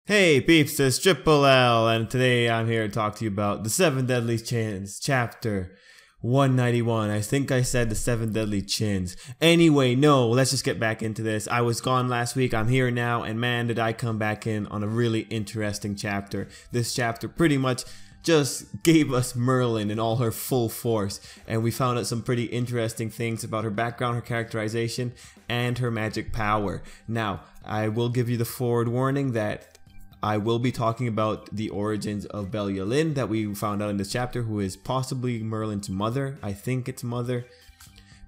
Hey peeps, it's Tripl-L, and today I'm here to talk to you about the 7 Deadly Chins, chapter 191. I think I said the 7 Deadly Chins. Anyway, no, let's just get back into this. I was gone last week, I'm here now, and man did I come back in on a really interesting chapter. This chapter pretty much just gave us Merlin in all her full force, and we found out some pretty interesting things about her background, her characterization, and her magic power. Now, I will give you the forward warning that I will be talking about the origins of Belial that we found out in this chapter, who is possibly Merlin's mother. I think it's mother.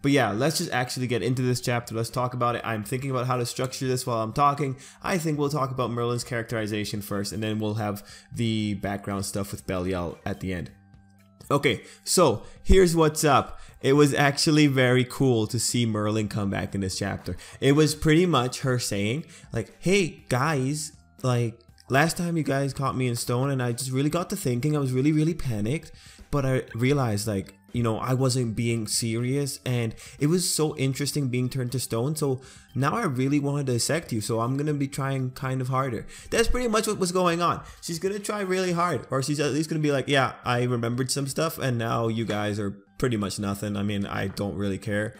But yeah, let's just actually get into this chapter. Let's talk about it. I'm thinking about how to structure this while I'm talking. I think we'll talk about Merlin's characterization first, and then we'll have the background stuff with Belial at the end. Okay, so here's what's up. It was actually very cool to see Merlin come back in this chapter. It was pretty much her saying, like, hey guys, like, last time you guys caught me in stone and I just really got to thinking. I was really panicked, but I realized, like, you know, I wasn't being serious, and it was so interesting being turned to stone. So now I really want to dissect you, so I'm gonna be trying kind of harder. That's pretty much what was going on. She's gonna try really hard, or she's at least gonna be like, yeah, I remembered some stuff and now you guys are pretty much nothing. I mean, I don't really care.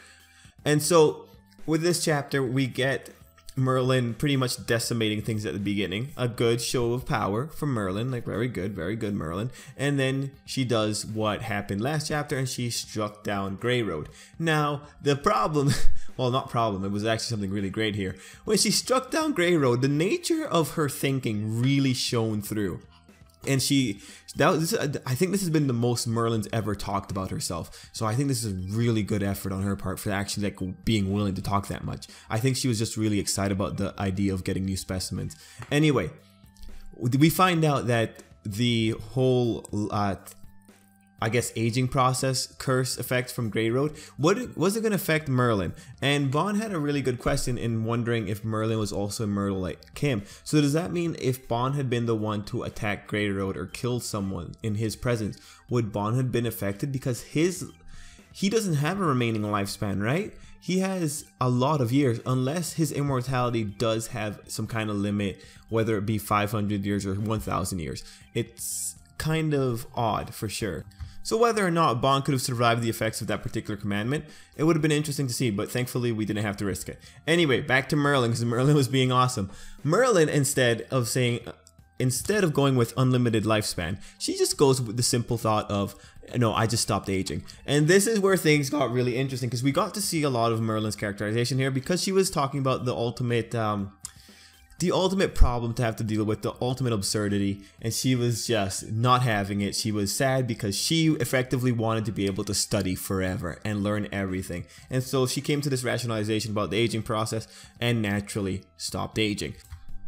And so with this chapter we get Merlin pretty much decimating things at the beginning. A good show of power from Merlin, like very good Merlin. And then she does what happened last chapter, and she struck down Grey Road. Now, the problem, well, not problem, it was actually something really great here. When she struck down Grey Road, the nature of her thinking really shone through. And I think this has been the most Merlin's ever talked about herself. So I think this is a really good effort on her part for actually like being willing to talk that much. I think she was just really excited about the idea of getting new specimens. Anyway, we find out that the whole I guess aging process curse effect from Grey Road, was it going to affect Merlin? And Bond had a really good question in wondering if Merlin was also immortal like him. So does that mean if Bond had been the one to attack Grey Road or kill someone in his presence, would Bond have been affected? Because he doesn't have a remaining lifespan, right? He has a lot of years, unless his immortality does have some kind of limit, whether it be 500 years or 1,000 years. It's kind of odd for sure. So whether or not Bond could have survived the effects of that particular commandment, it would have been interesting to see, but thankfully we didn't have to risk it. Anyway, back to Merlin, because Merlin was being awesome. Merlin, instead of going with unlimited lifespan, she just goes with the simple thought of, no, I just stopped aging. And this is where things got really interesting, because we got to see a lot of Merlin's characterization here, because she was talking about the ultimate problem to have to deal with, the ultimate absurdity, and she was just not having it. She was sad because she effectively wanted to be able to study forever and learn everything. And so she came to this rationalization about the aging process and naturally stopped aging.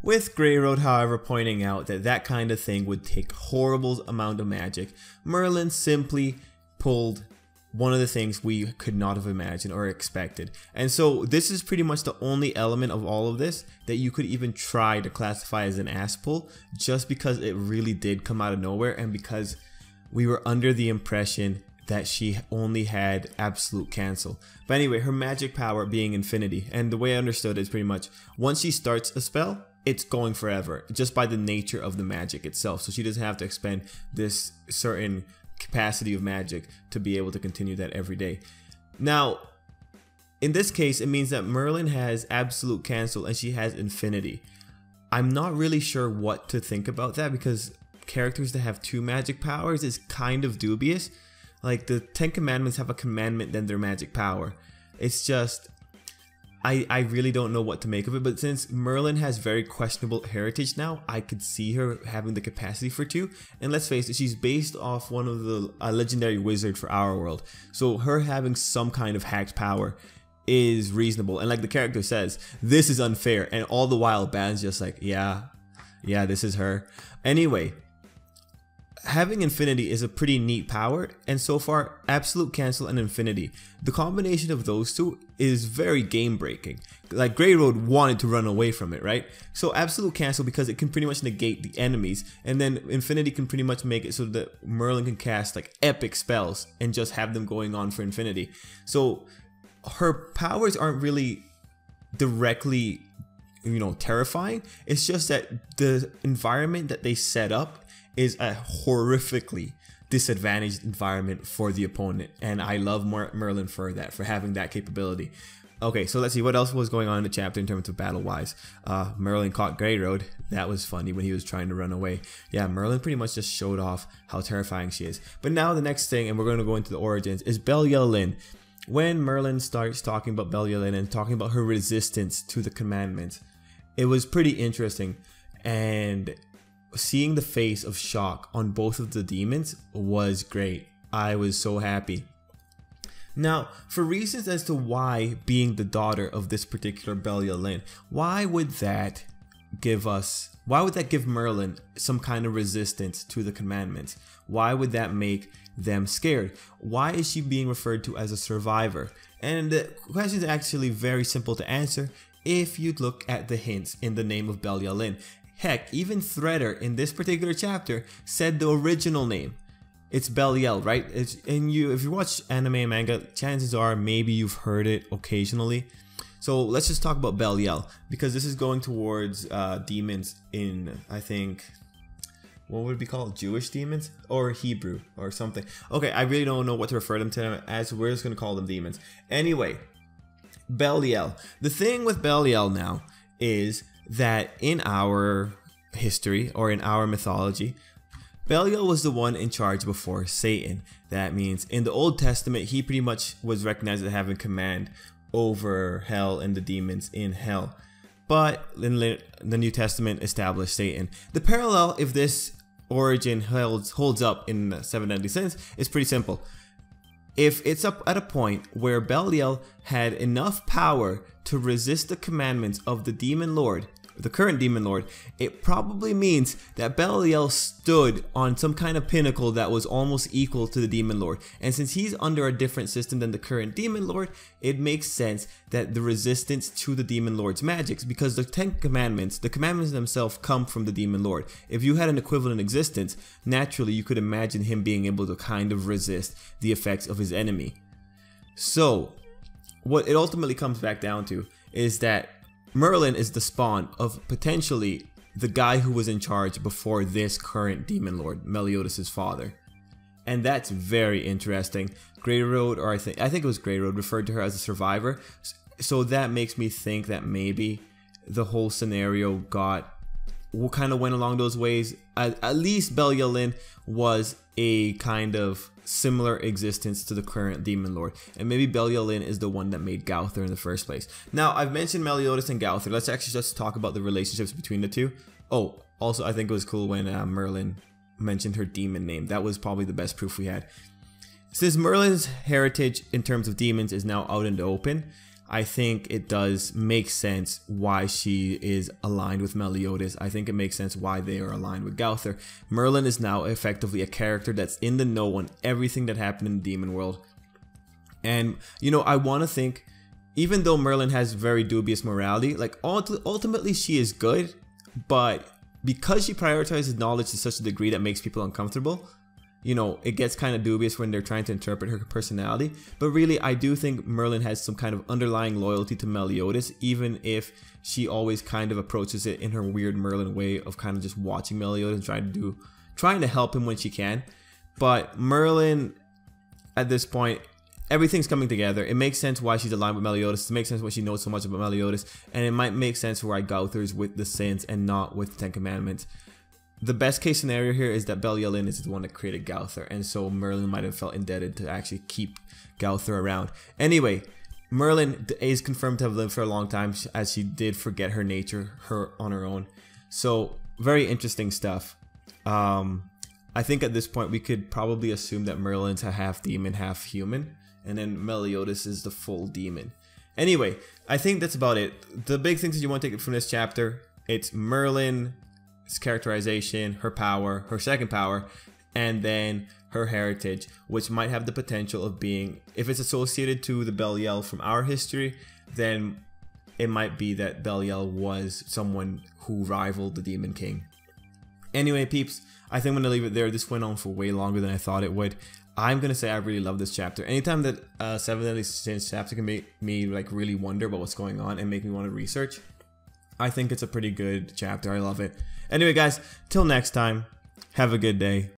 With Grey Road, however, pointing out that that kind of thing would take horrible amount of magic, Merlin simply pulled one of the things we could not have imagined or expected. And so this is pretty much the only element of all of this that you could even try to classify as an ass pull, just because it really did come out of nowhere, and because we were under the impression that she only had absolute cancel. But anyway, her magic power being infinity, and the way I understood it is pretty much once she starts a spell, it's going forever, just by the nature of the magic itself. So she doesn't have to expend this certain capacity of magic to be able to continue that every day. Now, in this case, it means that Merlin has absolute cancel and she has infinity. I'm not really sure what to think about that, because characters that have 2 magic powers is kind of dubious. Like the 10 commandments have a commandment, then their magic power. It's just, I really don't know what to make of it, but since Merlin has very questionable heritage now, I could see her having the capacity for 2. And let's face it, she's based off one of the legendary wizard for our world. So her having some kind of hacked power is reasonable. And like the character says, this is unfair. And all the while, Ban's just like, yeah, this is her. Anyway, having infinity is a pretty neat power, and so far, absolute cancel and infinity, the combination of those two is very game breaking. Like Grey Road wanted to run away from it, right? So absolute cancel, because it can pretty much negate the enemies, and then infinity can pretty much make it so that Merlin can cast like epic spells and just have them going on for infinity. So her powers aren't really directly terrifying. It's just that the environment that they set up is a horrifically disadvantaged environment for the opponent, and I love Merlin for that, for having that capability. Okay, so let's see what else was going on in the chapter in terms of battle-wise. Merlin caught Grey Road. That was funny when he was trying to run away. Yeah, Merlin pretty much just showed off how terrifying she is. But now the next thing, and we're going to go into the origins, is Belial. When Merlin starts talking about Belial and talking about her resistance to the commandments, it was pretty interesting. And seeing the face of shock on both of the demons was great. I was so happy. Now, for reasons as to why being the daughter of this particular Belial, why would that give Merlin some kind of resistance to the commandments? Why would that make them scared? Why is she being referred to as a survivor? And the question is actually very simple to answer if you look at the hints in the name of Belial. Heck, even Threader in this particular chapter said the original name. It's Belial, right? If you watch anime and manga, chances are maybe you've heard it occasionally. So let's just talk about Belial, because this is going towards demons in, I think, what would it be called? Jewish demons? Or Hebrew or something. Okay, I really don't know what to refer them to as. We're just going to call them demons. Anyway, Belial. The thing with Belial now is that in our history or in our mythology, Belial was the one in charge before Satan. That means in the Old Testament, he pretty much was recognized as having command over hell and the demons in hell. But in the New Testament established Satan. The parallel, if this origin holds up in the 7 Deadly Sins, is pretty simple. If it's up at a point where Belial had enough power to resist the commandments of the demon lord, the current demon lord, it probably means that Belial stood on some kind of pinnacle that was almost equal to the demon lord. And since he's under a different system than the current demon lord, it makes sense that the resistance to the demon lord's magics, because the 10 commandments, the commandments themselves come from the demon lord. If you had an equivalent existence, naturally you could imagine him being able to kind of resist the effects of his enemy. So what it ultimately comes back down to is that Merlin is the spawn of potentially the guy who was in charge before this current demon lord, Meliodas' father. And that's very interesting. Grey Road, or I think it was Grey Road, referred to her as a survivor. So that makes me think that maybe the whole scenario kind of went along those ways. At least Belial was a kind of similar existence to the current demon lord, and maybe Belial is the one that made Gowther in the first place. Now, I've mentioned Meliodas and Gowther. Let's actually just talk about the relationships between the two. Oh, also I think it was cool when Merlin mentioned her demon name. That was probably the best proof we had. Since Merlin's heritage in terms of demons is now out in the open, I think it does make sense why she is aligned with Meliodas. I think it makes sense why they are aligned with Gowther. Merlin is now effectively a character that's in the know on everything that happened in the demon world. And, I want to think, even though Merlin has very dubious morality, like ultimately she is good, but because she prioritizes knowledge to such a degree that makes people uncomfortable, it gets kind of dubious when they're trying to interpret her personality. But really, I do think Merlin has some kind of underlying loyalty to Meliodas, even if she always kind of approaches it in her weird Merlin way of kind of just watching Meliodas and trying to help him when she can. But Merlin, at this point, everything's coming together. It makes sense why she's aligned with Meliodas. It makes sense why she knows so much about Meliodas. And it might make sense why Gowther is with the Sins and not with the 10 Commandments. The best case scenario here is that Belial is the one that created Gowther, and so Merlin might have felt indebted to actually keep Gowther around. Anyway, Merlin is confirmed to have lived for a long time, as she did forget her nature on her own. So very interesting stuff. I think at this point we could probably assume that Merlin's a half demon, half human, and then Meliodas is the full demon. Anyway, I think that's about it. The big things that you want to take from this chapter, it's Merlin, his characterization, her power, her second power, and then her heritage, which might have the potential of being, if it's associated to the Belial from our history, then it might be that Belial was someone who rivaled the Demon King. Anyway, peeps, I think I'm going to leave it there. This went on for way longer than I thought it would. I'm going to say I really love this chapter. Anytime that 7 Deadly Sins chapter can make me like really wonder about what's going on and make me want to research, I think it's a pretty good chapter. I love it. Anyway, guys, till next time, have a good day.